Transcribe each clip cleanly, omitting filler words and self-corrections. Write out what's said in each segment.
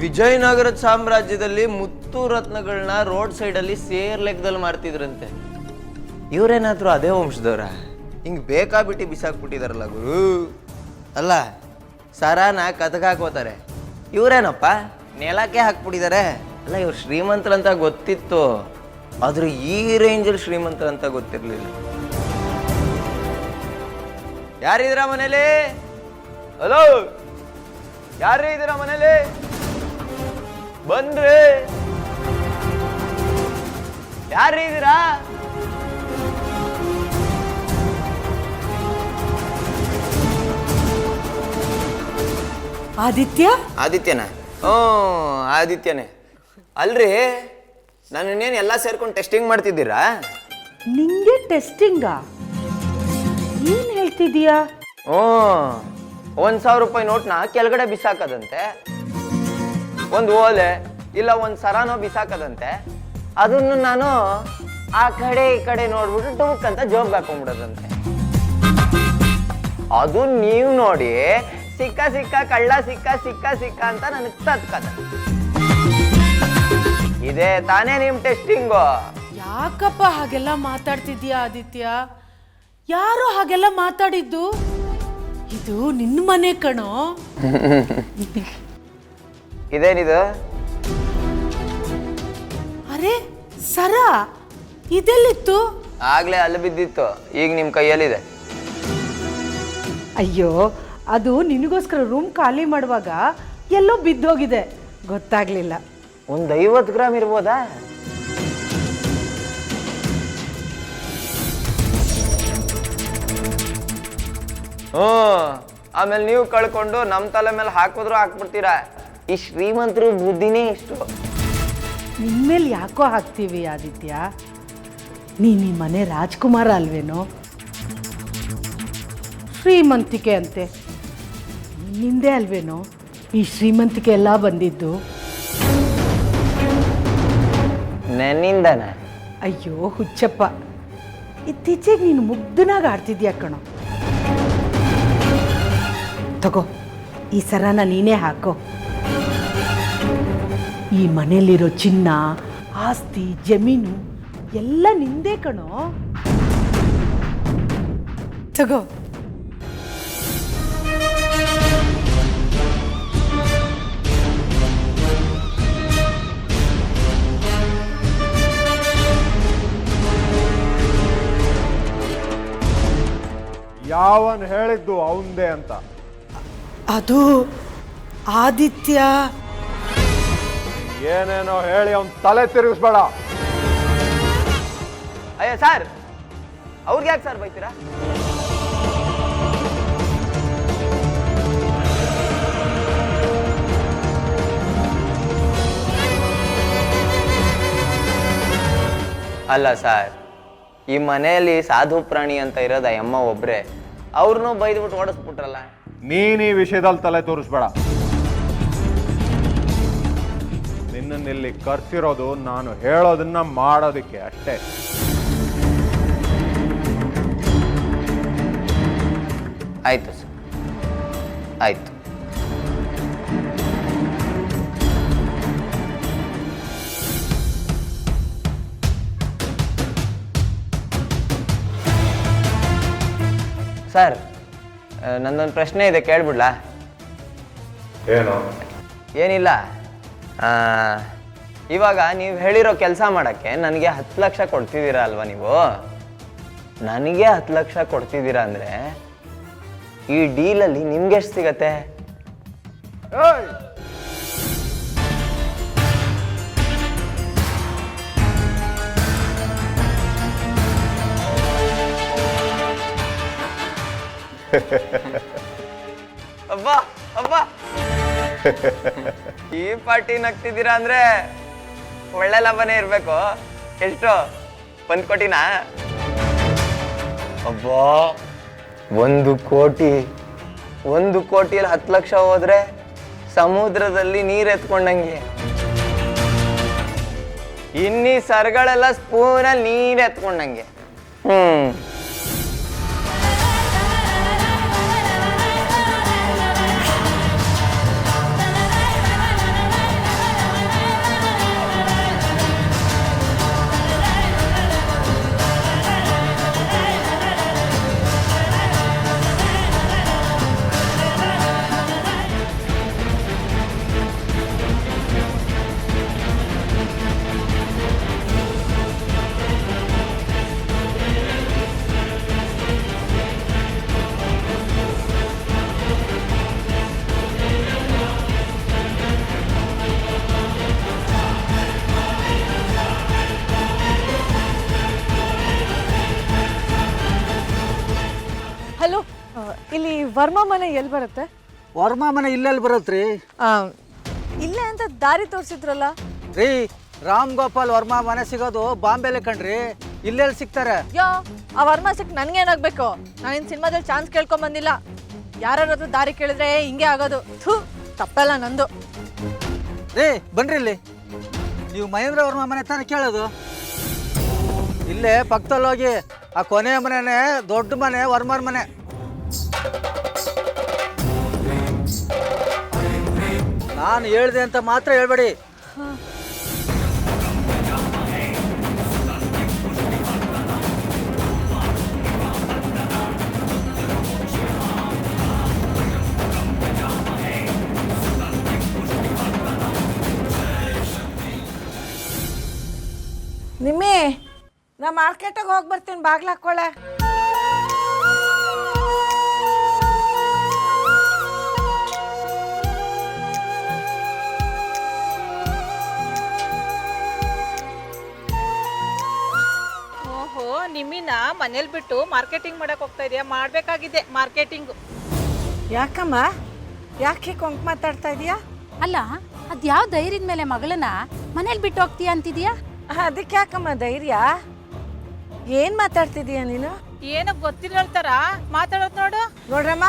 ವಿಜಯನಗರದ ಸಾಮ್ರಾಜ್ಯದಲ್ಲಿ ಮುತ್ತು ರತ್ನಗಳನ್ನ ರೋಡ್ ಸೈಡಲ್ಲಿ ಸೇರ್ ಲೆಕ್ಕದಲ್ಲಿ ಮಾಡ್ತಿದ್ರಂತೆ. ಇವ್ರೇನಾದ್ರು ಅದೇ ವಂಶದವ್ರ? ಹಿಂಗೆ ಬೇಕಾಬಿಟ್ಟು ಬಿಸಾಕ್ಬಿಟ್ಟಿದಾರಲ್ಲ ಗುರು. ಅಲ್ಲ, ಸರಾನ ಕದಕ್ ಹಾಕೋತಾರೆ, ಇವ್ರೇನಪ್ಪ ನೆಲಕ್ಕೆ ಹಾಕ್ಬಿಟ್ಟಿದ್ದಾರೆ. ಅಲ್ಲ, ಇವ್ರು ಶ್ರೀಮಂತರಂತ ಗೊತ್ತಿತ್ತು, ಆದ್ರೆ ಈ ರೇಂಜಲ್ಲಿ ಶ್ರೀಮಂತರಂತ ಗೊತ್ತಿರಲಿಲ್ಲ. ಯಾರಿದ್ದೀರಾ ಮನೇಲಿ? ಹಲೋ, ಯಾರೇ ಇದ್ದೀರಾ ಮನೇಲಿ? ಬಂದ್ರಿ? ಯಾರೇ ಇದ್ದೀರಾ? ಆದಿತ್ಯ? ಆದಿತ್ಯನ? ಹ್ಞೂ, ಆದಿತ್ಯನೇ. ಅಲ್ರಿ, ನನ್ನನ್ನೇನು ಎಲ್ಲ ಸೇರ್ಕೊಂಡು ಟೆಸ್ಟಿಂಗ್ ಮಾಡ್ತಿದ್ದೀರಾ? ನಿಂಗೆ ಟೆಸ್ಟಿಂಗಾ? ಏನ್ ಹೇಳ್ತಿದೀಯಾ? ಹ್ಞೂ, 1,000 ರೂಪಾಯಿ ನೋಟ್ನ ಕೆಳಗಡೆ ಬಿಸಾಕದಂತೆ, ಒಂದು ಓಲೆ ಇಲ್ಲ ಒಂದು ಸರಾನೋ ಬಿಸಾಕದಂತೆ, ಅದನ್ನು ನಾನು ಆ ಕಡೆ ಈ ಕಡೆ ನೋಡ್ಬಿಟ್ಟು ಟುಕ್ ಅಂತ ಜೋಬ್ಗೆ ಹಾಕೊಂಡ್ಬಿಡೋದಂತೆ. ಅದು ನೀವು ನೋಡಿ ಸಿಕ್ಕ ಸಿಕ್ಕ ಕಳ್ಳ ಸಿಕ್ಕ ಸಿಕ್ಕ ಸಿಕ್ಕ ಅಂತ ನನಗೆ ತತ್ಕದ. ಇದೇ ತಾನೇ ನಿಮ್ ಟೆಸ್ಟಿಂಗು? ಯಾಕಪ್ಪ ಹಾಗೆಲ್ಲ ಮಾತಾಡ್ತಿದ್ಯಾ ಆದಿತ್ಯ? ಯಾರು ಹಾಗೆಲ್ಲ ಮಾತಾಡಿದ್ದು? ಇದು ನಿನ್ನ ಮನೆ ಕಣೋ. ಇದೇನಿದು? ಅರೆ ಸರ, ಇದೆಲ್ಲಿತ್ತು? ಆಗ್ಲೇ ಅಲ್ಲಿ ಬಿದ್ದಿತ್ತು, ಈಗ ನಿಮ್ ಕೈಯಲ್ಲಿದೆ. ಅಯ್ಯೋ, ಅದು ನಿನಗೋಸ್ಕರ ರೂಮ್ ಖಾಲಿ ಮಾಡುವಾಗ ಎಲ್ಲೋ ಬಿದ್ದೋಗಿದೆ, ಗೊತ್ತಾಗ್ಲಿಲ್ಲ. ಒಂದು 50 ಗ್ರಾಮ್ ಇರ್ಬೋದಾ? ಹ್ಞೂ, ಆಮೇಲೆ ನೀವು ಕಳ್ಕೊಂಡು ನಮ್ಮ ತಲೆ ಮೇಲೆ ಹಾಕಿದ್ರು ಹಾಕ್ಬಿಡ್ತೀರಾ. ಈ ಶ್ರೀಮಂತರು ಬುದ್ಧಿನೇ ಇಷ್ಟು. ನಿನ್ಮೇಲೆ ಯಾಕೋ ಹಾಕ್ತೀವಿ ಆದಿತ್ಯ? ನೀನು ಈ ಮನೆ ರಾಜ್ಕುಮಾರ ಅಲ್ವೇನೋ? ಶ್ರೀಮಂತಿಕೆ ಅಂತೆ, ನಿಂದೆ ಅಲ್ವೇನೋ ಈ ಶ್ರೀಮಂತಿಕೆ ಎಲ್ಲ ಬಂದಿದ್ದು? ನನ್ನಿಂದನ? ಅಯ್ಯೋ ಹುಚ್ಚಪ್ಪ, ಇತ್ತೀಚೆಗೆ ನೀನು ಮುಗ್ಧನಾಗ ಆಡ್ತಿದ್ಯಾ ಕಣೋ. ತಗೋ, ಈ ಸರನ ನೀನೇ ಹಾಕೋ. ಈ ಮನೆಯಲ್ಲಿರೋ ಚಿನ್ನ, ಆಸ್ತಿ, ಜಮೀನು ಎಲ್ಲ ನಿಂದೇ ಕಣೋ. ತಗೋ. ಯಾವನ್ ಹೇಳಿದ್ದು ಅವಂದೇ ಅಂತ? ಅದು ಆದಿತ್ಯ. ಏನೇನೋ ಹೇಳಿ ಅವನ್ ತಲೆ ತಿರುಗಿಸ್ಬೇಡ. ಅಯ್ಯ ಸರ್, ಅವ್ರಿಗೆ ಯಾಕೆ ಸರ್ ಬೈತೀರಾ? ಅಲ್ಲ ಸರ್, ಈ ಮನೆಯಲ್ಲಿ ಸಾಧು ಪ್ರಾಣಿ ಅಂತ ಇರೋದ ಅಮ್ಮ ಒಬ್ರೆ, ಅವ್ರನ್ನೂ ಬೈದ್ಬಿಟ್ಟು ಓಡಿಸ್ಬಿಟ್ರಲ್ಲ. ನೀನ್ ಈ ವಿಷಯದಲ್ಲಿ ತಲೆ ತೋರಿಸ್ಬೇಡ. ನಿನ್ನಲ್ಲಿ ಕರ್ಸಿರೋದು ನಾನು ಹೇಳೋದನ್ನ ಮಾಡೋದಕ್ಕೆ ಅಷ್ಟೇ. ಆಯ್ತು ಸರ್, ಆಯ್ತು. ಸರ್, ನಂದೊಂದು ಪ್ರಶ್ನೆ ಇದೆ, ಕೇಳ್ಬಿಡ್ಲಾ? ಏನು? ಏನಿಲ್ಲ, ಇವಾಗ ನೀವು ಹೇಳಿರೋ ಕೆಲಸ ಮಾಡೋಕ್ಕೆ ನನಗೆ 10 ಲಕ್ಷ ಕೊಡ್ತಿದ್ದೀರಾ ಅಲ್ವಾ ನೀವು? ನನಗೆ 10 ಲಕ್ಷ ಕೊಡ್ತಿದ್ದೀರಾ ಅಂದರೆ ಈ ಡೀಲಲ್ಲಿ ನಿಮ್ಗೆ ಎಷ್ಟು ಸಿಗತ್ತೆ? ಅಬ್ಬಾ ಅಬ್ಬಾ, ಈ ಪಾರ್ಟಿ ನಗ್ತಿದ್ದೀರಾ ಅಂದ್ರೆ ಒಳ್ಳೆ ಲಾಭನೇ ಇರ್ಬೇಕು. ಎಷ್ಟು? 1 ಕೋಟಿನಾ? ಅಬ್ಬಾ, 1 ಕೋಟಿ. 1 ಕೋಟಿಯಲ್ಲಿ 10 ಲಕ್ಷ ಹೋದ್ರೆ ಸಮುದ್ರದಲ್ಲಿ ನೀರು ಎತ್ಕೊಂಡಂಗೆ. ಇನ್ನೀ ಸರ್ಗಳೆಲ್ಲ ಸ್ಪೂನಲ್ಲಿ ನೀರು ಎತ್ಕೊಂಡಂಗೆ. ವರ್ಮಾ ಮನೆ ಎಲ್ಲಿ ಬರುತ್ತೆ? ವರ್ಮಾ ಮನೆ ಇಲ್ಲೆಲ್ಲಿ ಬರತ್ರಿ? ಇಲ್ಲೇ ಅಂತ ದಾರಿ ತೋರಿಸಿದ್ರಲ್ಲ. ರೀ, ರಾಮ್ ಗೋಪಾಲ್ ವರ್ಮಾ ಮನೆ ಸಿಗೋದು ಬಾಂಬೆಲೆ ಕಣ್ರಿ, ಇಲ್ಲೆಲ್ಲಿ ಸಿಗ್ತಾರೆ? ಯೋ, ಆ ವರ್ಮಾ ಸಿಕ್ ನನ್ಗೇನಾಗ್ಬೇಕು? ನಾನಿನ್ ಸಿನಿಮಾದಲ್ಲಿ ಚಾನ್ಸ್ ಕೇಳ್ಕೊಂಡ್ ಬಂದಿಲ್ಲ. ಯಾರಾದ್ರೂ ದಾರಿ ಕೇಳಿದ್ರೆ ಹಿಂಗೆ ಆಗೋದು. ಥೂ, ತಪ್ಪಲ್ಲ ನಂದು. ರೀ ಬನ್ರಿ ಇಲ್ಲಿ, ನೀವು ಮಹೇಂದ್ರ ವರ್ಮಾ ಮನೆ ತಾನೇ ಕೇಳೋದು? ಇಲ್ಲೇ ಪಕ್ಕದಲ್ಲಿ ಹೋಗಿ, ಆ ಕೊನೆಯ ಮನೆನೇ ದೊಡ್ಡ ಮನೆ, ವರ್ಮಾರ್ ಮನೆ. ನಾನು ಹೇಳ್ದೆ ಅಂತ ಮಾತ್ರ ಹೇಳ್ಬೇಡಿ. ನಿಮ್ಮಿ, ನಾ ಮಾರ್ಕೆಟಿಗೆ ಹೋಗಿ ಬರ್ತೀನಿ, ಬಾಗ್ಲ ಹಾಕೊಳ್ಳೆ. ಓಹೋ, ನಿಮ್ಮಿನ ಮನೇಲಿ ಬಿಟ್ಟು ಮಾರ್ಕೆಟಿಂಗ್ ಮಾಡಕ್ ಹೋಗ್ತಾ ಇದೆಯಾ? ಮಾಡ್ಬೇಕಾಗಿದೆ ಮಾರ್ಕೆಟಿಂಗ್. ಯಾಕಮ್ಮ, ಯಾಕೆ ಕೊಂಕ್ ಮಾತಾಡ್ತಾ ಇದೀಯಾ? ಅಲ್ಲ, ಅದ್ಯಾವ ಧೈರ್ಯದ ಮೇಲೆ ಮಗಳನ್ನ ಮನೇಲಿ ಬಿಟ್ಟು ಹೋಗ್ತೀಯ ಅಂತಿದ್ಯಾ? ಅದಕ್ಕೆ ಯಾಕಮ್ಮ ಧೈರ್ಯ? ಏನ್ ಮಾತಾಡ್ತಿದೀಯ ನೀನು? ಏನೋ ಗೊತ್ತಿರೋ ತರ ಮಾತಾಡೋದು ನೋಡು. ನೋಡ್ರಮ್ಮ,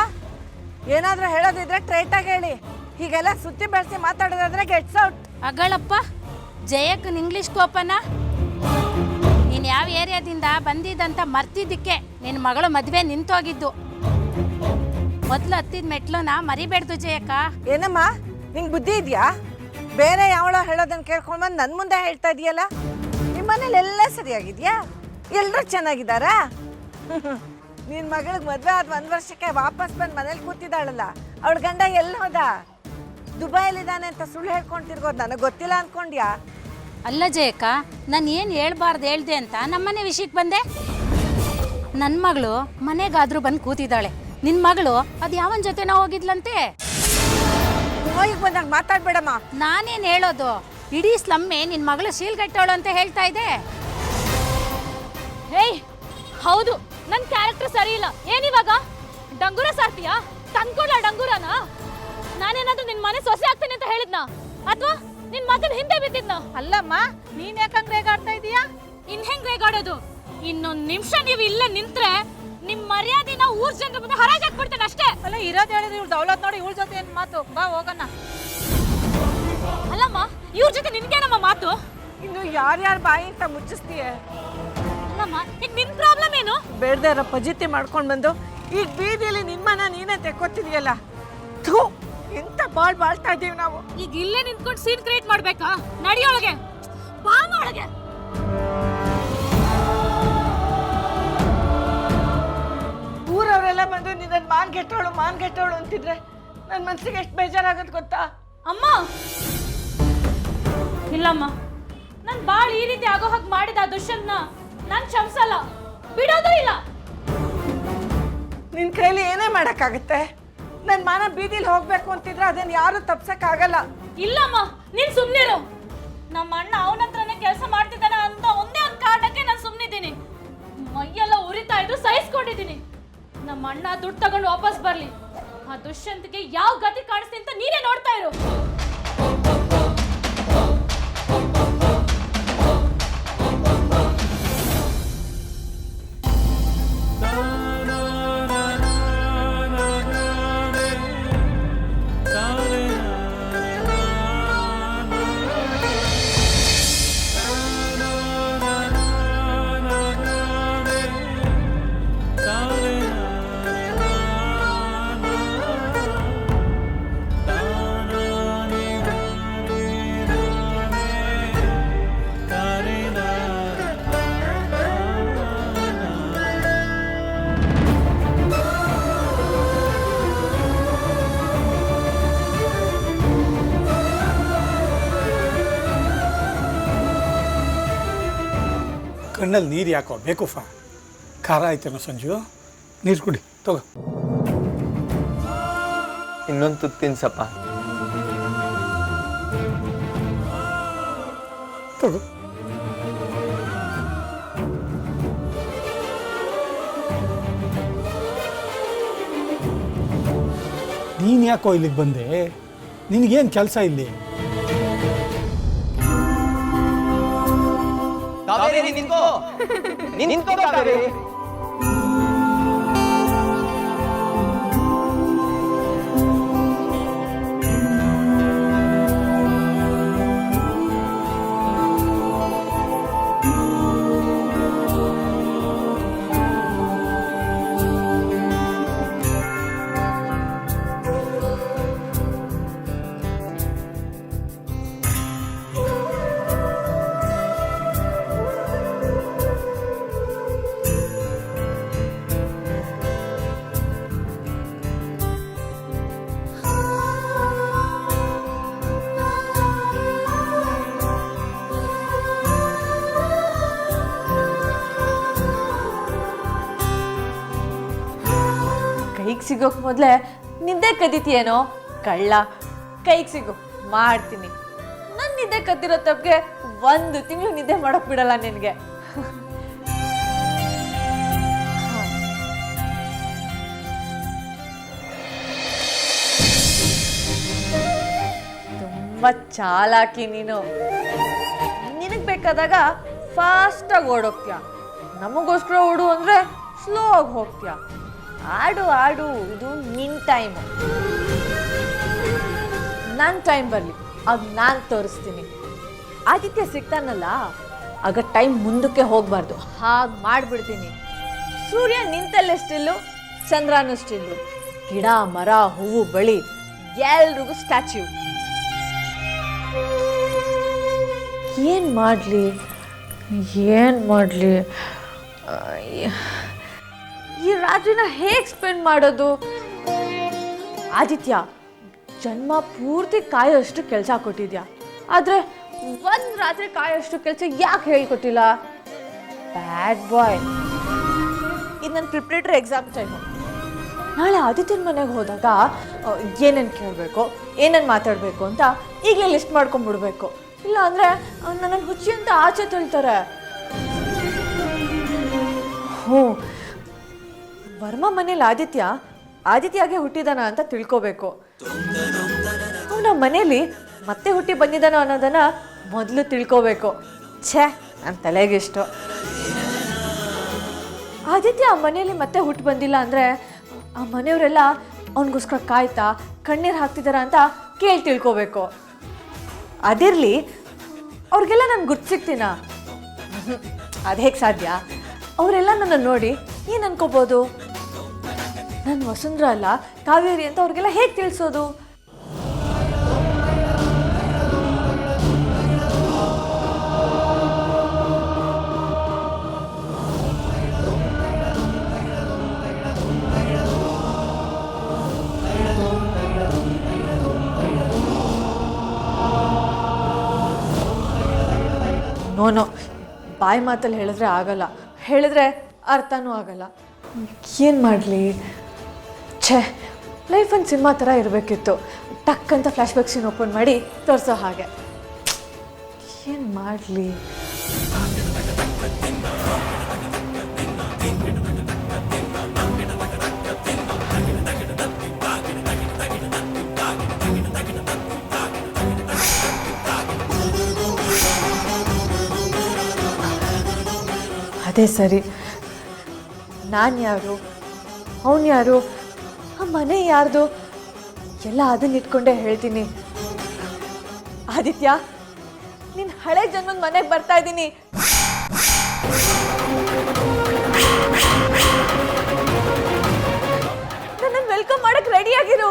ಏನಾದ್ರೂ ಹೇಳೋದಿದ್ರೆ ಸ್ಟ್ರೈಟ್ ಆಗಿ ಹೇಳಿ. ಹೀಗೆಲ್ಲ ಸುತ್ತಿ ಬೆಳೆಸಿ ಮಾತಾಡೋದಾದ್ರೆ ಗೆಟ್ಸ್ ಔಟ್. ಅಗಳಪ್ಪ, ಜಯಕ್ಕನ್ ಇಂಗ್ಲಿಷ್ ಕೋಪನ ನೀನ್ ಯಾವ ಏರಿಯಾದಿಂದ ಬಂದಿದ್ದಂತ ಮರ್ತಿದ್ದಕ್ಕೆ ನಿನ್ನ ಮಗಳು ಮದ್ವೆ ನಿಂತೋಗಿದ್ದು. ಮೊದ್ಲು ಹತ್ತಿದ ಮೆಟ್ಲನ್ನ ಮರಿಬೇಡ್ದು ಜಯಕ್ಕ. ಏನಮ್ಮ, ನಿಂಗೆ ಬುದ್ಧಿ ಇದೆಯಾ? ಬೇರೆ ಯಾವಳೋ ಹೇಳೋದನ್ನ ಕೇಳ್ಕೊಂಡು ಬಂದು ನನ್ನ ಮುಂದೆ ಹೇಳ್ತಾ ಇದೆಯಲ್ಲ. ನಿಮ್ಮ ಮನೇಲಿ ಎಲ್ಲ ಸರಿಯಾಗಿದ್ಯಾ? ಎಲ್ಲರೂ ಚೆನ್ನಾಗಿದ್ದಾರಾ? ನಿನ್ನ ಮಗಳಿಗೆ ಮದುವೆ ಆದ 1 ವರ್ಷಕ್ಕೆ ವಾಪಸ್ ಬಂದು ಮನೇಲಿ ಕೂತಿದ್ದಾಳಲ್ಲ, ಅವಳ ಗಂಡ ಎಲ್ಲಿ ಹೋದ? ದುಬೈಲಿದ್ದಾನೆ ಅಂತ ಸುಳ್ಳು ಹೇಳ್ಕೊಂತಿರ್ಗೋದು ನನಗೆ ಗೊತ್ತಿಲ್ಲ ಅನ್ಕೊಂಡ್ಯಾ? ಅಲ್ಲ ಜಯಕ್ಕ, ನಾನು ಏನು ಹೇಳ್ಬಾರ್ದು ಹೇಳ್ದೆ ಅಂತ ನಮ್ಮನೆ ವಿಷಯಕ್ಕೆ ಬಂದೆ. ನನ್ನ ಮಗಳು ಮನೆಗಾದ್ರೂ ಬಂದು ಕೂತಿದ್ದಾಳೆ. ನಿನ್ನ ಮಗಳು ಅದು ಯಾವನ ಜೊತೆನೋ ಹೋಗಿದ್ಲಂತೆ. ಹೋಗಿಗೆ ಬಂದಾಗ ಮಾತಾಡ್ಬೇಡಮ್ಮ. ನಾನೇನು ಹೇಳೋದು? ಇಡೀ ಸ್ಲಮ್ಮೆ ನಿನ್ನ ಮಗಳು ಶೀಲ್ಗಟ್ಟವಳು ಅಂತ ಹೇಳ್ತಾ ಇದೆ. ಹೇಯ್, ಹೌದು, ನನ್ನ ಕ್ಯಾರೆಕ್ಟರ್ ಸರಿ ಇಲ್ಲ. ಏನಿವಾಗ ಡಂಗೂರ ಸಾರ್ತೀಯಾ? ತಂದ್ಕೊಡ್ಲ ಡಂಗೂರನ? ನಾನೇನಾದ್ರೂ ನಿನ್ ಮನೆ ಸೊಸೆ ಆಗ್ತೇನೆ ಅಂತ ಹೇಳಿದ್ನಾ, ಅಥವಾ ನಿನ್ ಮಾತನ್ನ ಹಿಂದೆ ಬಿದ್ದಿದ್ನ? ಅಲ್ಲಮ್ಮ, ನೀನ್ ಯಾಕಂಗ್ ರೇಗಾಡ್ತಾ ಇದೀಯಾ? ಇನ್ ಹೆಂಗ್ ರೇಗಾಡೋದು? ಇನ್ನೊಂದ್ ನಿಮಿಷ ನೀವು ಇಲ್ಲ ನಿಂತ್ರೆ ನಿಮ್ ಮರ್ಯಾದೆನ ಊರ್ ಜನರ ಮುಂದೆ ಹರಾಜಾಕ್ಬಿಡ್ತೇನೆ ಅಷ್ಟೇ. ಅಲ್ಲ, ಇರೋದ್ ಹೇಳಿದ್ರೆ ಇವ್ಳು ದೌಲತ್ ನೋಡಿ ಇವಳ ಜೊತೆ ಏನ್ ಮಾತು? ಬಾ ಹೋಗೋಣ. ಅಲ್ಲಮ್ಮ, ಇವ್ರ ಜೊತೆ ನಿನ್ಗೇನಮ್ಮ ಮಾತು? ಇನ್ನು ಯಾರ್ಯಾರ ಬಾಯಿ ಅಂತ ಮುಚ್ಚಿಸ್ತೀಯ? ಅಲ್ಲಮ್ಮ, ಈಗ ನಿನ್ ಪ್ರಾಬ್ಲಮ್ ಏನು? ಬೇಡದೇ ಇರೋ ಪಜಿತಿ ಮಾಡ್ಕೊಂಡು ಬಂದು ಈಗ ಬೀದಿಯಲ್ಲಿ ನಿಮ್ಮನ್ನ ನೀನೇ ತೆಕ್ಕೊತಿದೆಯಲ್ಲ. ಥೂ, ಎಂತ ಬಾಳ್ತಾ ಇದೀವಿ ನಾವು. ಈಗ ಇಲ್ಲೇ ನಿಂತ್ಕೊಂಡು ಸೀನ್ ಕ್ರಿಯೇಟ್ ಮಾಡ್ಬೇಕಾ? ನಡಿಯೊಳಗೆ, ಬಾ ಒಳಗೆ. ಊರವರೆಲ್ಲ ಬಂದು ನಿನ್ನ ಮಾನ್ಗೆಟ್ಟವಳು ಅಂತಿದ್ರೆ ನನ್ನ ಮನ್ಸಿಗೆ ಎಷ್ಟು ಬೇಜಾರಾಗತ್ತೆ ಗೊತ್ತಾ? ಅಮ್ಮ, ಇಲ್ಲಮ್ಮ, ನನ್ ಬಾಳ್ ಈ ರೀತಿ ಆಗೋ ಹಾಗೆ ಮಾಡಿದ ಆ ದುಷ್ಯಂತನ ನಾನ್ ಕ್ಷಮಿಸಲ್ಲ, ಬಿಡೋದು ಇಲ್ಲ. ನಿನ್ನ ಕೈಲಿ ಏನೇ ಮಾಡೋಕ್ಕಾಗತ್ತೆ? ನನ್ನ ಮಾನ ಬೀದಿಲಿ ಹೋಗ್ಬೇಕು ಅಂತಿದ್ರೆ ಅದನ್ನ ಯಾರು ತಪ್ಸಕ್ಕಾಗಲ್ಲ. ಇಲ್ಲಮ್ಮ, ನೀನ್ ಸುಮ್ನಿರು. ನಮ್ಮ ಅಣ್ಣ ಅವನ ಹತ್ರನೇ ಕೆಲಸ ಮಾಡ್ತಿದ್ದಾನ ಅಂತ ಒಂದೇ ಒಂದು ಕಾರಣಕ್ಕೆ ನಾನು ಸುಮ್ನಿದ್ದೀನಿ. ಮೈಯೆಲ್ಲ ಉರಿತಾ ಇದ್ರು ಸಹಿಸ್ಕೊಂಡಿದ್ದೀನಿ. ನಮ್ಮ ಅಣ್ಣ ದುಡ್ಡು ತಗೊಂಡು ವಾಪಸ್ ಬರ್ಲಿ. ಆ ದುಷ್ಯಂತಿಗೆ ಯಾವ ಗತಿ ಕಾಣಿಸ್ತಿ ಅಂತ ನೀನೇ ನೋಡ್ತಾ ಇರು. ಕಣ್ಣಲ್ಲಿ ನೀರು ಯಾಕೋ ಬೇಕುಫ? ಖಾರ ಆಯ್ತೇನೋ ಸಂಜು? ನೀರು ಕುಡಿ, ತಗೋ. ಇನ್ನೊಂದು ತುತ್ತು ತಿನ್ಸಪ್ಪ. ತಗೋ. ನೀನು ಯಾಕೋ ಇಲ್ಲಿಗೆ ಬಂದೆ? ನಿನಗೇನು ಕೆಲಸ ಇಲ್ಲಿ? ಕಾವೇರಿ ನಿಂತ್ಕೋ, ನಿಂತ್ಕೋ ಕಾವೇರಿ. ಕೈಗೆ ಸಿಗೋಕ್ ಮೊದಲೇ ನಿದ್ದೆ ಕದೀತಿಯೇನೋ ಕಳ್ಳ. ಕೈಗೆ ಸಿಗು, ಮಾಡ್ತೀನಿ. ನನ್ನ ನಿದ್ದೆ ಕದ್ದಿರೋ ತಪ್ಪಿಗೆ 1 ತಿಂಗಳು ನಿದ್ದೆ ಮಾಡೋಕ್ ಬಿಡಲ್ಲ ನಿನಗೆ. ತುಂಬಾ ಚಾಲಾಕಿ ನೀನು. ನಿನಗೆ ಬೇಕಾದಾಗ ಫಾಸ್ಟಾಗಿ ಓಡೋಗ್ತೀಯ, ನಮಗೋಸ್ಕರ ಓಡು ಅಂದ್ರೆ ಸ್ಲೋ ಆಗಿ ಹೋಗ್ತೀಯ. ಆಡು ಆಡು, ಇದು ನಿನ್ನ ಟೈಮು. ನನ್ನ ಟೈಮ್ ಬರಲಿ, ಆಗ ನಾನು ತೋರಿಸ್ತೀನಿ. ಆದಿತ್ಯ ಸಿಗ್ತಾನಲ್ಲ, ಆಗ ಟೈಮ್ ಮುಂದಕ್ಕೆ ಹೋಗಬಾರ್ದು, ಹಾಗೆ ಮಾಡಿಬಿಡ್ತೀನಿ. ಸೂರ್ಯ ನಿಂತಲ್ಲೇ ಸ್ಟಿಲ್ಲು, ಚಂದ್ರನೂ ಸ್ಟಿಲ್ಲು. ಗಿಡ ಮರ ಹೂವು ಬಳಿ ಎಲ್ರಿಗೂ ಸ್ಟ್ಯಾಚ್ಯೂ. ಏನು ಮಾಡಲಿ ಏನು ಮಾಡಲಿ? ಈ ರಾತ್ರಿನ ಹೇಗೆ ಸ್ಪೆಂಡ್ ಮಾಡೋದು? ಆದಿತ್ಯ, ಜನ್ಮ ಪೂರ್ತಿ ಕಾಯೋಷ್ಟು ಕೆಲಸ ಕೊಟ್ಟಿದ್ಯಾ, ಆದರೆ 1 ರಾತ್ರಿ ಕಾಯೋಷ್ಟು ಕೆಲಸ ಯಾಕೆ ಹೇಳ್ಕೊಟ್ಟಿಲ್ಲ? ಬ್ಯಾಡ್ ಬಾಯ್. ಇದು ನನ್ನ ಪ್ರಿಪ್ರೇಟರಿ ಎಕ್ಸಾಮ್ ಟೈಮು. ನಾಳೆ ಆದಿತ್ಯನ ಮನೆಗೆ ಹೋದಾಗ ಏನೇನು ಕೇಳಬೇಕು, ಏನೇನು ಮಾತಾಡಬೇಕು ಅಂತ ಈಗಲೇ ಲಿಸ್ಟ್ ಮಾಡ್ಕೊಂಡ್ಬಿಡ್ಬೇಕು. ಇಲ್ಲ ಅಂದರೆ ನನ್ನನ್ನು ಹುಚ್ಚಿ ಅಂತ ಆಚೆ ತಳ್ತಾರೆ. ಹ್ಞೂ, ವರ್ಮ ಮನೇಲಿ ಆದಿತ್ಯಗೆ ಹುಟ್ಟಿದಾನ ಅಂತ ತಿಳ್ಕೋಬೇಕು. ಅವನ ಮನೇಲಿ ಮತ್ತೆ ಹುಟ್ಟಿ ಬಂದಿದ್ದಾನ ಅನ್ನೋದನ್ನ ಮೊದಲು ತಿಳ್ಕೋಬೇಕು. ಛೇ, ನನ್ನ ತಲೆಗಿಷ್ಟು. ಆದಿತ್ಯ ಆ ಮನೆಯಲ್ಲಿ ಮತ್ತೆ ಹುಟ್ಟು ಬಂದಿಲ್ಲ ಅಂದರೆ ಆ ಮನೆಯವರೆಲ್ಲ ಅವನಿಗೋಸ್ಕರ ಕಾಯ್ತಾ ಕಣ್ಣೀರು ಹಾಕ್ತಿದಾರ ಅಂತ ಕೇಳಿ ತಿಳ್ಕೋಬೇಕು. ಅದಿರಲಿ, ಅವ್ರಿಗೆಲ್ಲ ನಾನು ಗುರ್ತು ಸಿಗ್ತೀನ? ಅದು ಹೇಗೆ ಸಾಧ್ಯ? ಅವರೆಲ್ಲ ನನ್ನ ನೋಡಿ ಏನು ಅನ್ಕೋಬೋದು? ನಾನು ವಸುಂಧರ ಅಲ್ಲ, ಕಾವೇರಿ ಅಂತ ಅವ್ರಿಗೆಲ್ಲ ಹೇಗೆ ತಿಳಿಸೋದು? ನೋನೋ, ಬಾಯಿ ಮಾತಲ್ಲಿ ಹೇಳಿದ್ರೆ ಆಗಲ್ಲ, ಹೇಳಿದ್ರೆ ಅರ್ಥನೂ ಆಗಲ್ಲ. ಏನು ಮಾಡಲಿ? ಛೇ, ಲೈಫ್ ಒಂದು ಸಿನಿಮಾ ಥರ ಇರಬೇಕಿತ್ತು. ಟಕ್ ಅಂತ ಫ್ಲ್ಯಾಶ್ ಬ್ಯಾಕ್ ಸೀನ್ ಓಪನ್ ಮಾಡಿ ತೋರಿಸೋ ಹಾಗೆ. ಏನು ಮಾಡಲಿ? ಅದೇ ಸರಿ. ನಾನು ಯಾರು, ಅವನು ಯಾರು, ಆ ಮನೆ ಯಾರ್ದು ಎಲ್ಲ ಅದನ್ನ ಇಟ್ಕೊಂಡೇ ಹೇಳ್ತೀನಿ. ಆದಿತ್ಯ, ನಿನ್ನ ಹಳೆ ಜನ್ಮದ ಮನೆಗೆ ಬರ್ತಾ ಇದ್ದೀನಿ. ನನ್ನನ್ನು ವೆಲ್ಕಮ್ ಮಾಡಕ್ ರೆಡಿ ಆಗಿರು.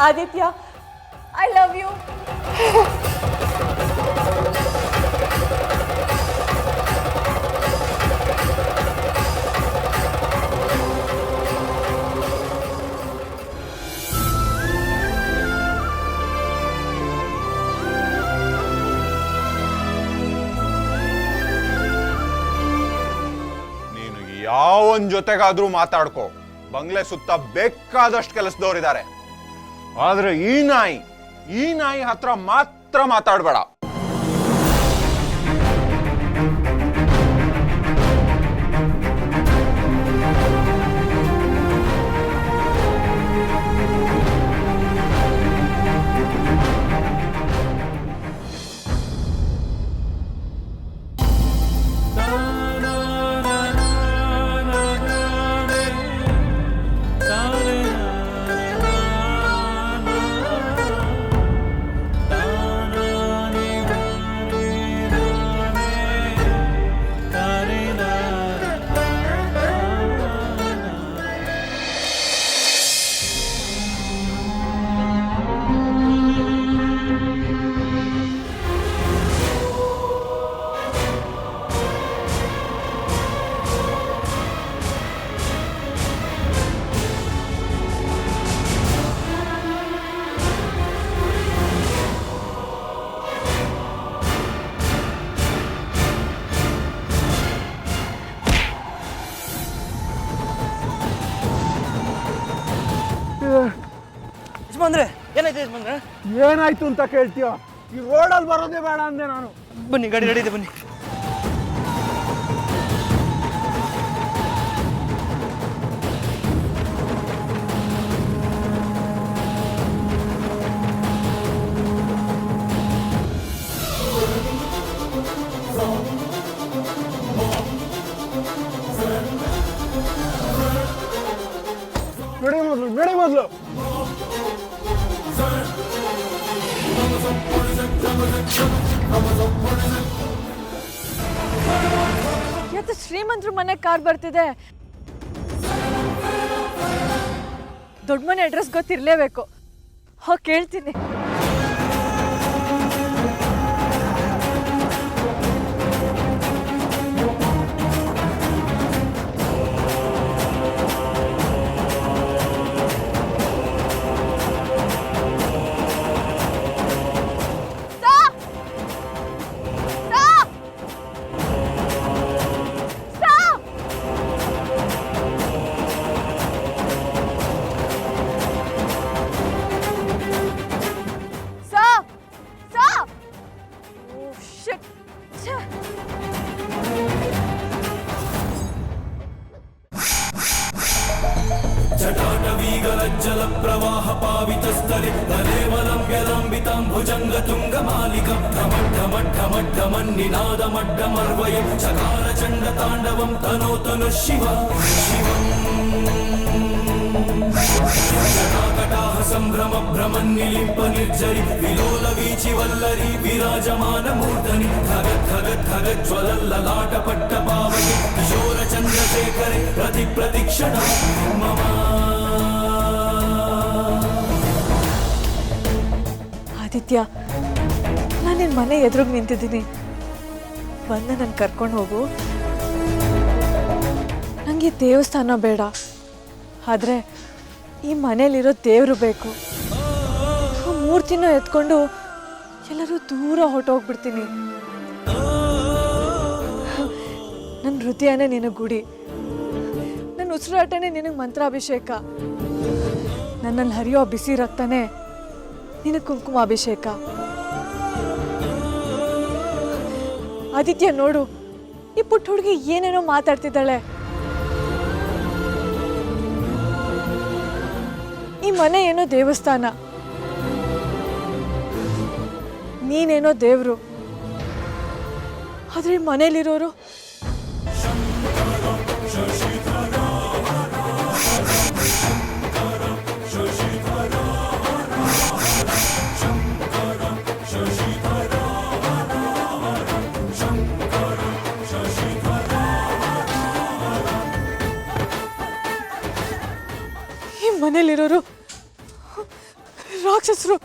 Aditya, I love you. ನೀನು ಯಾವನ್ ಜೊತೆಗಾದ್ರೂ ಮಾತಾಡ್ಕೋ, ಬಂಗ್ಲೆ ಸುತ್ತ ಬೇಕಾದಷ್ಟು ಕೆಲಸದವರಿದ್ದಾರೆ. ಆದ್ರೆ ಈ ನಾಯಿ ಹತ್ರ ಮಾತ್ರ ಮಾತಾಡ್ಬೇಡ. ಯಜಮಾನ್ರೆ ಏನಾಯ್ತು ಯಜಮಾನ್ರೆ? ಏನಾಯ್ತು ಅಂತ ಕೇಳ್ತೀಯ? ಈ ರೋಡಲ್ಲಿ ಬರೋದೇ ಬೇಡ ಅಂದೆ ನಾನು. ಬನ್ನಿ ಗಾಡಿ ರೆಡಿ ಇದೆ ಬನ್ನಿ. ನಡಿ ಮೊದಲು. ಯಾಕೆ ಶ್ರೀಮಂತರ ಮನೆ ಕಾರ್ ಬರ್ತಿದೆ? ದೊಡ್ಡ ಮನೆ ಅಡ್ರೆಸ್ ಗೊತ್ತಿರ್ಲೇಬೇಕು. ಹೋಗಿ ಕೇಳ್ತೀನಿ. ಆದಿತ್ಯ, ನಾನು ನಿನ್ನ ಮನೆ ಎದುರಿಗೆ ನಿಂತಿದ್ದೀನಿ. ಬಂದು ನನ್ನ ಕರ್ಕೊಂಡು ಹೋಗು. ನನಗೆ ದೇವಸ್ಥಾನ ಬೇಡ, ಆದರೆ ಈ ಮನೇಲಿರೋ ದೇವರು ಬೇಕು. ಆ ಮೂರ್ತಿನ ಎತ್ಕೊಂಡು ಎಲ್ಲರೂ ದೂರ ಹೊರಟೋಗ್ಬಿಡ್ತೀನಿ. ನನ್ನ ಹೃದಯನೇ ನಿನಗೆ ಗುಡಿ, ನನ್ನ ಉಸಿರಾಟನೇ ನಿನಗೆ ಮಂತ್ರಾಭಿಷೇಕ, ನನ್ನಲ್ಲಿ ಹರಿಯೋ ಬಿಸಿ ರಕ್ತನೇ ನಿನಗೆ ಕುಂಕುಮಾಭಿಷೇಕ. ಆದಿತ್ಯ ನೋಡು, ಈ ಪುಟ್ಟ ಹುಡುಗಿ ಏನೇನೋ ಮಾತಾಡ್ತಿದ್ದಾಳೆ. ಈ ಮನೆ ಏನೋ ದೇವಸ್ಥಾನ, ನೀನೇನೋ ದೇವರು, ಆದ್ರೆ ಈ ಮನೇಲಿರೋರು ಮನೇಲಿರೋರು ರಾಕ್ಷಸರು.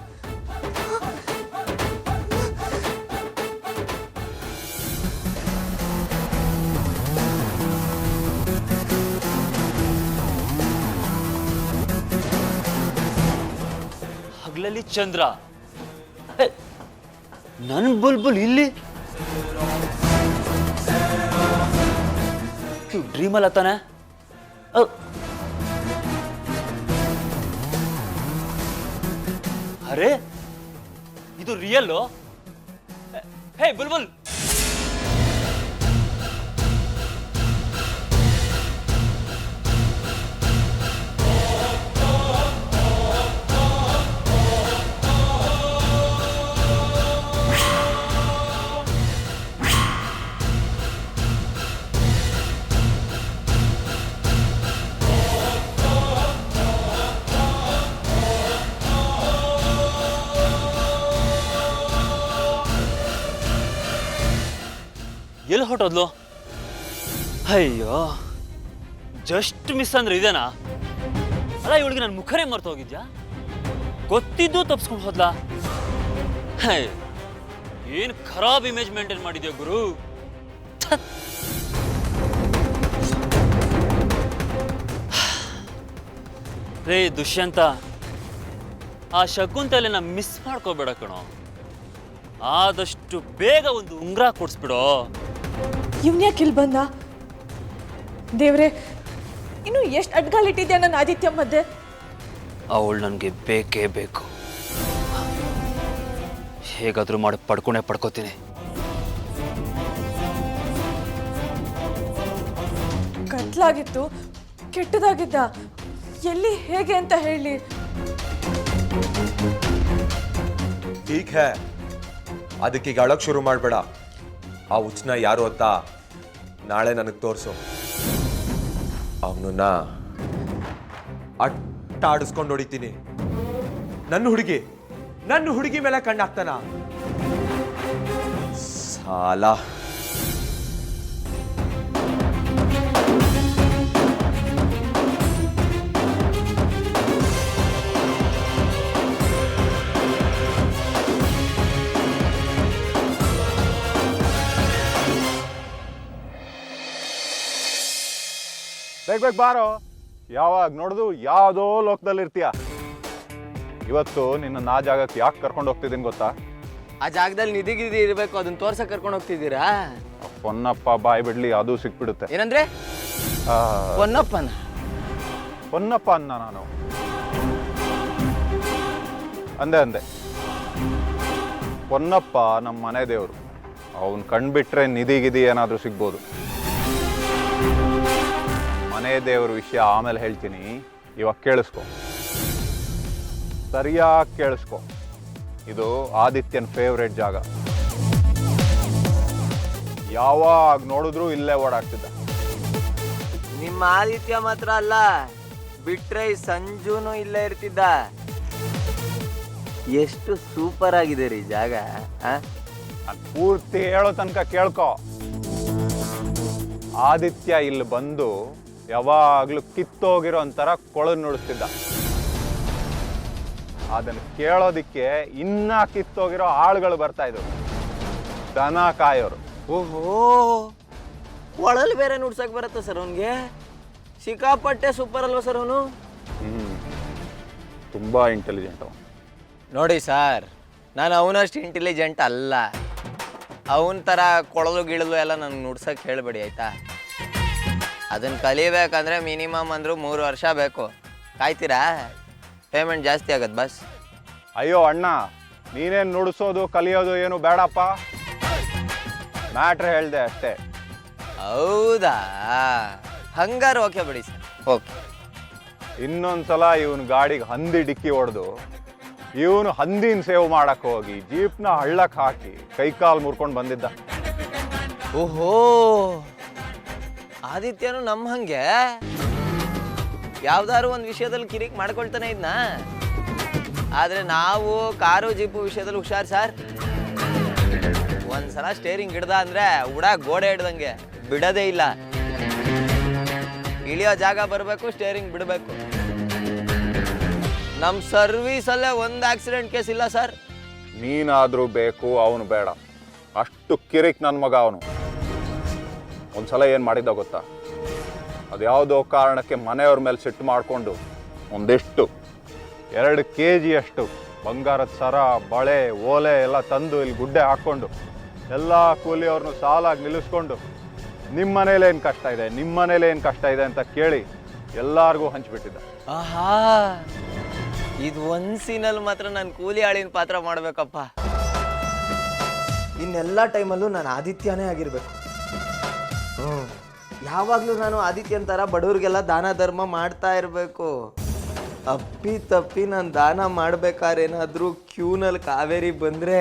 ಹಗಲಲ್ಲಿ ಚಂದ್ರ, ನನ್ ಬುಲ್ಬುಲ್ ಇಲ್ಲಿ ಡ್ರೀಮ್ ಅಲ್ಲ ತಾನೆ? ಅರೆ ಇದು ರಿಯಲ್ಲು? ಹೇ ಬುಲ್ಬುಲ್, ಎಲ್ಲಿ ಹೊಟ್ಟೋದ್ಲು? ಅಯ್ಯೋ, ಜಸ್ಟ್ ಮಿಸ್ ಅಂದ್ರೆ ಇದೇನಾ? ಅಲ್ಲ, ಇವಳಿಗೆ ನನ್ನ ಮುಖರೇ ಮರ್ತು ಹೋಗಿದ್ಯಾ? ಗೊತ್ತಿದ್ದು ತಪ್ಸ್ಕೊಂಡು ಹೋದ್ಲಾ? ಏನ್ ಖರಾಬ್ ಇಮೇಜ್ ಮೇಂಟೈನ್ ಮಾಡಿದ್ಯಾ ಗುರು. ರೇ ದುಷ್ಯಂತ, ಆ ಶಕುಂತಲೆನ ಮಿಸ್ ಮಾಡ್ಕೋಬೇಡ ಕಣೋ. ಆದಷ್ಟು ಬೇಗ ಒಂದು ಉಂಗ್ರ ಕೊಡ್ಸ್ಬಿಡೋ. ಇವ್ನ್ಯಾಕೆ ಇಲ್ಲಿ ಬಂದ? ದೇವ್ರೆ, ಇನ್ನು ಎಷ್ಟು ಅಡ್ಗಾಲಿಟ್ಟಿದ್ಯಾ ನನ್ನ ಆದಿತ್ಯ ಮಧ್ಯೆ? ಅವಳು ನನಗೆ ಬೇಕೇ ಬೇಕು. ಹೇಗಾದರೂ ಮಾಡಿ ಪಡ್ಕೋತೀನಿ. ಕತ್ಲಾಗಿತ್ತು, ಕೆಟ್ಟದಾಗಿದ್ದ, ಎಲ್ಲಿ ಹೇಗೆ ಅಂತ ಹೇಳಿ. ठीक है, ಅದಕ್ಕೆ ಈಗ ಅಳಕ್ ಶುರು ಮಾಡಬೇಡ. ಆ ಹುಚ್ಚನ ಯಾರು ಅಂತ ನಾಳೆ ನನಗೆ ತೋರಿಸು. ಅವನನ್ನ ಅಟ್ಟ ಆಡಿಸ್ಕೊಂಡು ಹೊಡಿತೀನಿ. ನನ್ನ ಹುಡುಗಿ ಮೇಲೆ ಕಣ್ಣಾಕ್ತಾನ ಸಾಲ. ಬೇಗ ಬಾರೋ. ಯಾವಾಗ ನೋಡಿದ್ರು ಯಾವುದೋ ಲೋಕದಲ್ಲಿ ಇರ್ತೀಯ. ಇವತ್ತು ನಿನ್ನ ಆ ಜಾಗಕ್ಕೆ ಯಾಕೆ ಕರ್ಕೊಂಡು ಹೋಗ್ತಿದ್ದೀನಿ ಗೊತ್ತಾ? ಆ ಜಾಗದಲ್ಲಿ ನಿಧಿಗಿದಿ ಇರಬೇಕು, ಅದನ್ನ ತೋರ್ಸಕ್ ಕರ್ಕೊಂಡು ಹೋಗ್ತಿದ್ದೀರಾ? ಪೊನ್ನಪ್ಪ ಬಾಯ್ ಬಿಡ್ಲಿ, ಅದು ಸಿಕ್ಬಿಡುತ್ತೆ. ಏನಂದ್ರೆ? ಪೊನ್ನಪ್ಪನ? ಪೊನ್ನಪ್ಪ ಅನ್ನ ನಾನು ಅಂದೆ. ಪೊನ್ನಪ್ಪ ನಮ್ಮ ಮನೆ ದೇವರು. ಅವನ್ ಕಣ್ಬಿಟ್ರೆ ನಿಧಿಗಿದಿ ಏನಾದರೂ ಸಿಗ್ಬೋದು. ಮನೆ ದೇವ್ರ ವಿಷಯ ಆಮೇಲೆ ಹೇಳ್ತೀನಿ, ಇವಾಗ ಕೇಳಿಸ್ಕೊ, ಸರಿಯಾಗಿ ಕೇಳಿಸ್ಕೊ. ಇದು ಆದಿತ್ಯನ ಫೇವ್ರೇಟ್ ಜಾಗ. ಯಾವಾಗ ನೋಡಿದ್ರು ಇಲ್ಲೇ ಓಡಾಡ್ತಿದ್ದ. ನಿಮ್ಮ ಆದಿತ್ಯ ಮಾತ್ರ ಅಲ್ಲ, ಬಿಟ್ರೆ ಈ ಸಂಜುನು ಇಲ್ಲೇ ಇರ್ತಿದ್ದ. ಎಷ್ಟು ಸೂಪರ್ ಆಗಿದೆ ರೀ ಜಾಗ. ನಾನು ಪೂರ್ತಿ ಹೇಳೋ ತನಕ ಕೇಳ್ಕೊ. ಆದಿತ್ಯ ಇಲ್ಲಿ ಬಂದು ಯಾವಾಗ್ಲೂ ಕಿತ್ತೋಗಿರೋ ಒಂಥರ ಕೊಳಲು ನುಡಿಸ್ತಿದ್ದ. ಅದನ್ನು ಕೇಳೋದಿಕ್ಕೆ ಇನ್ನ ಕಿತ್ತೋಗಿರೋ ಆಳುಗಳು ಬರ್ತಾ ಇದ್ರು, ದನ ಕಾಯೋರು. ಓಹೋ, ಒಳಲ್ ಬೇರೆ ನುಡ್ಸಕ್ ಬರುತ್ತೆ ಸರ್ ಅವನ್ಗೆ. ಸಿಕ್ಕಾಪಟ್ಟೆ ಸೂಪರ್ ಅಲ್ವಾ ಸರ್ ಅವನು? ತುಂಬಾ ಇಂಟೆಲಿಜೆಂಟ್ ಅವನು. ನೋಡಿ ಸರ್, ನಾನು ಅವನಷ್ಟು ಇಂಟೆಲಿಜೆಂಟ್ ಅಲ್ಲ. ಅವನ ಥರ ಕೊಳಲು ಗಿಳಲು ಎಲ್ಲ ನನಗೆ ನುಡ್ಸಕ್ಕೆ ಹೇಳಬೇಡಿ ಆಯ್ತಾ? ಅದನ್ನು ಕಲಿಬೇಕಂದ್ರೆ ಮಿನಿಮಮ್ ಅಂದರೂ 3 ವರ್ಷ ಬೇಕು. ಕಾಯ್ತೀರಾ? ಪೇಮೆಂಟ್ ಜಾಸ್ತಿ ಆಗತ್ತೆ ಬಸ್. ಅಯ್ಯೋ ಅಣ್ಣ, ನೀನೇನು ನುಡಿಸೋದು ಕಲಿಯೋದು ಏನು ಬೇಡಪ್ಪ, ಮ್ಯಾಟ್ರ್ ಹೇಳ್ದೆ ಅಷ್ಟೇ. ಹೌದಾ? ಹಂಗಾರು ಓಕೆ ಬಿಡಿ ಸರ್, ಓಕೆ. ಇನ್ನೊಂದ್ಸಲ ಇವನು ಗಾಡಿಗೆ ಹಂದಿ ಡಿಕ್ಕಿ ಹೊಡೆದು ಇವನು ಹಂದಿನ ಸೇವ್ ಮಾಡಕ್ ಹೋಗಿ ಜೀಪ್ನ ಹಳ್ಳಕ್ಕೆ ಹಾಕಿ ಕೈಕಾಲು ಮುರ್ಕೊಂಡು ಬಂದಿದ್ದ. ಓಹೋ, ಆದಿತ್ಯನು ನಮ್ಮ ಹಂಗೆ ಯಾವ್ದಾದ್ರು ಒಂದು ವಿಷಯದಲ್ಲಿ ಕಿರಿಕ್ ಮಾಡ್ಕೊಳ್ತಾನೆ ಇದ್ನ. ಆದ್ರೆ ನಾವು ಕಾರು ಜೀಪು ವಿಷಯದಲ್ಲಿ ಹುಷಾರ್ ಸರ್. ಒಂದ್ಸಲ ಸ್ಟೇರಿಂಗ್ ಹಿಡ್ದ ಅಂದ್ರೆ ಉಡಾ ಗೋಡೆ ಹಿಡ್ದಂಗೆ ಬಿಡೋದೇ ಇಲ್ಲ. ಇಳಿಯೋ ಜಾಗ ಬರಬೇಕು, ಸ್ಟೇರಿಂಗ್ ಬಿಡಬೇಕು. ನಮ್ಮ ಸರ್ವೀಸಲ್ಲೇ ಒಂದು ಆಕ್ಸಿಡೆಂಟ್ ಕೇಸ್ ಇಲ್ಲ ಸರ್. ನೀನಾದ್ರೂ ಬೇಕು, ಅವನು ಬೇಡ. ಅಷ್ಟು ಕಿರಿಕ್ ನನ್ನ ಮಗ ಅವನು. ಒಂದ್ಸಲ ಏನು ಮಾಡಿದ್ದ ಗೊತ್ತಾ? ಅದ್ಯಾವುದೋ ಕಾರಣಕ್ಕೆ ಮನೆಯವ್ರ ಮೇಲೆ ಸಿಟ್ಟು ಮಾಡಿಕೊಂಡು ಒಂದಿಷ್ಟು 2 kg ಅಷ್ಟು ಬಂಗಾರದ ಸರ, ಬಳೆ, ಓಲೆ ಎಲ್ಲ ತಂದು ಇಲ್ಲಿ ಗುಡ್ಡೆ ಹಾಕ್ಕೊಂಡು ಎಲ್ಲ ಕೂಲಿಯವ್ರನ್ನು ಸಾಲಾಗಿ ನಿಲ್ಲಿಸ್ಕೊಂಡು ನಿಮ್ಮ ಮನೇಲಿ ಏನು ಕಷ್ಟ ಇದೆ, ನಿಮ್ಮ ಮನೇಲಿ ಏನು ಕಷ್ಟ ಇದೆ ಅಂತ ಕೇಳಿ ಎಲ್ಲಾರ್ಗೂ ಹಂಚ್ಬಿಟ್ಟಿದ್ದ. ಆಹಾ, ಇದು ಒಂದು ಸೀನಲ್ಲಿ ಮಾತ್ರ ನಾನು ಕೂಲಿ ಆಳಿನ ಪಾತ್ರ ಮಾಡಬೇಕಪ್ಪ. ಇನ್ನೆಲ್ಲ ಟೈಮಲ್ಲೂ ನಾನು ಆದಿತ್ಯನೇ ಆಗಿರ್ಬೇಕು. ಯಾವಾಗಲೂ ನಾನು ಆದಿತ್ಯನ ಥರ ಬಡವ್ರಿಗೆಲ್ಲ ದಾನ ಧರ್ಮ ಮಾಡ್ತಾ ಇರಬೇಕು. ಅಪ್ಪಿ ತಪ್ಪಿ ನಾನು ದಾನ ಮಾಡ್ಬೇಕಾದ್ರೆ ಏನಾದರೂ ಕ್ಯೂನಲ್ಲಿ ಕಾವೇರಿ ಬಂದರೆ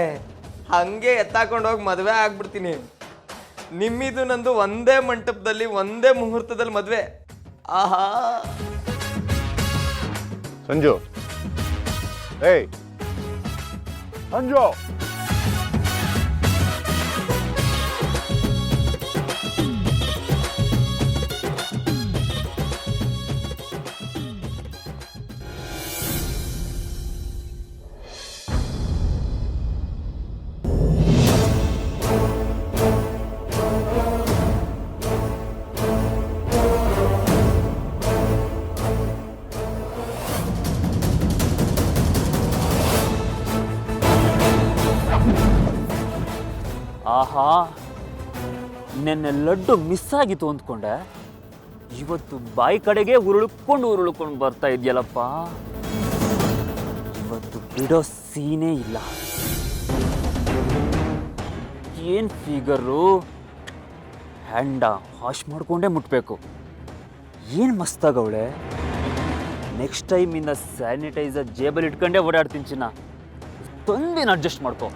ಹಾಗೆ ಎತ್ತಾಕೊಂಡು ಹೋಗಿ ಮದುವೆ ಆಗ್ಬಿಡ್ತೀನಿ. ನಿಮ್ಮಿದು ನಂದು ಒಂದೇ ಮಂಟಪದಲ್ಲಿ ಒಂದೇ ಮುಹೂರ್ತದಲ್ಲಿ ಮದುವೆ. ಆಹಾ. ಸಂಜು, ಏಯ್ ಸಂಜು, ಆಹಾ, ನೆನ್ನೆ ಲಡ್ಡು ಮಿಸ್ ಆಗಿತ್ತು ಅಂದ್ಕೊಂಡೆ, ಇವತ್ತು ಬಾಯಿ ಕಡೆಗೆ ಉರುಳ್ಕೊಂಡು ಬರ್ತಾ ಇದೆಯಲ್ಲಪ್ಪ. ಇವತ್ತು ಬಿಡೋ ಸೀನೇ ಇಲ್ಲ. ಏನು ಫಿಗರು, ಹ್ಯಾಂಡ ವಾಶ್ ಮಾಡಿಕೊಂಡೇ ಮುಟ್ಬೇಕು. ಏನು ಮಸ್ತಾಗವಳೆ. ನೆಕ್ಸ್ಟ್ ಟೈಮ್ ಇಂದ ಸ್ಯಾನಿಟೈಸರ್ ಜೇಬಲ್ಲಿ ಇಟ್ಕೊಂಡೇ ಓಡಾಡ್ತೀನಿ ಚಿನ್ನ. ತಂದೇನು ಅಡ್ಜಸ್ಟ್ ಮಾಡ್ಕೊ.